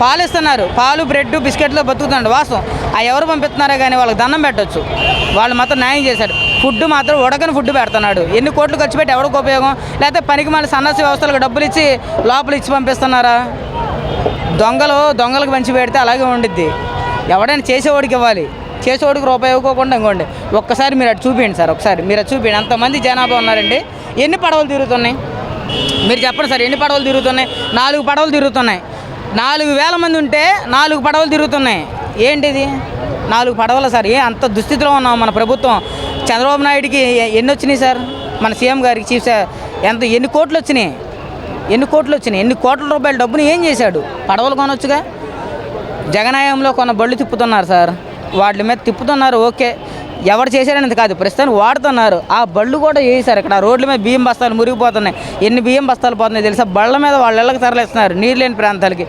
పాలు ఇస్తున్నారు, పాలు బ్రెడ్ బిస్కెట్లో బతుకుతున్నాడు వాస్తవం. ఆ ఎవరు పంపిస్తున్నారో కానీ వాళ్ళకి దండం పెట్టవచ్చు, వాళ్ళు మాత్రం న్యాయం చేశారు. ఫుడ్ మాత్రం ఉడకని ఫుడ్ పెడుతున్నాడు. ఎన్ని కోట్లు ఖర్చు పెట్టి ఎవరికి ఉపయోగం? లేకపోతే పనికి మళ్ళీ సన్నాసి వ్యవస్థలకు డబ్బులు ఇచ్చి లోపల ఇచ్చి పంపిస్తున్నారా? దొంగలకు పంచి పెడితే అలాగే ఉండిద్ది. ఎవడైనా చేసేవాడికి ఇవ్వాలి, చేసేవాడికి రూపాయి ఇవ్వకోకుండా ఇంకోండి. ఒక్కసారి మీరు అటు చూపించండి సార్, ఒకసారి మీరు అటు చూపించండి. అంతమంది జనాభా ఉన్నారండి, ఎన్ని పడవలు తిరుగుతున్నాయి మీరు చెప్పండి సార్? ఎన్ని పడవలు తిరుగుతున్నాయి? 4 పడవలు తిరుగుతున్నాయి. 4,000 మంది ఉంటే 4 పడవలు తిరుగుతున్నాయి. ఏంటిది 4 పడవలు సార్? అంత దుస్థితిలో ఉన్నాం మన ప్రభుత్వం. చంద్రబాబు నాయుడికి ఎన్ని వచ్చినాయి సార్? మన సీఎం గారికి చీఫ్ ఎన్ని కోట్లు వచ్చినాయి? ఎన్ని కోట్ల రూపాయల డబ్బుని ఏం చేశాడు? పడవలు కొనొచ్చుగా. జగనాయంలో కొన్న బళ్ళు తిప్పుతున్నారు సార్, వాటి మీద తిప్పుతున్నారు. ఓకే, ఎవరు చేశారనేది కాదు, ప్రస్తుతానికి వాడుతున్నారు. ఆ బళ్ళు కూడా వేసారు. ఇక్కడ రోడ్ల మీద బియ్యం బస్తాలు మురిగిపోతున్నాయి. ఎన్ని బియ్యం బస్తాలు పోతున్నాయి తెలుసా? బళ్ళ మీద వాళ్ళ ఇళ్ళకి తరలిస్తున్నారు నీరు లేని ప్రాంతాలకి.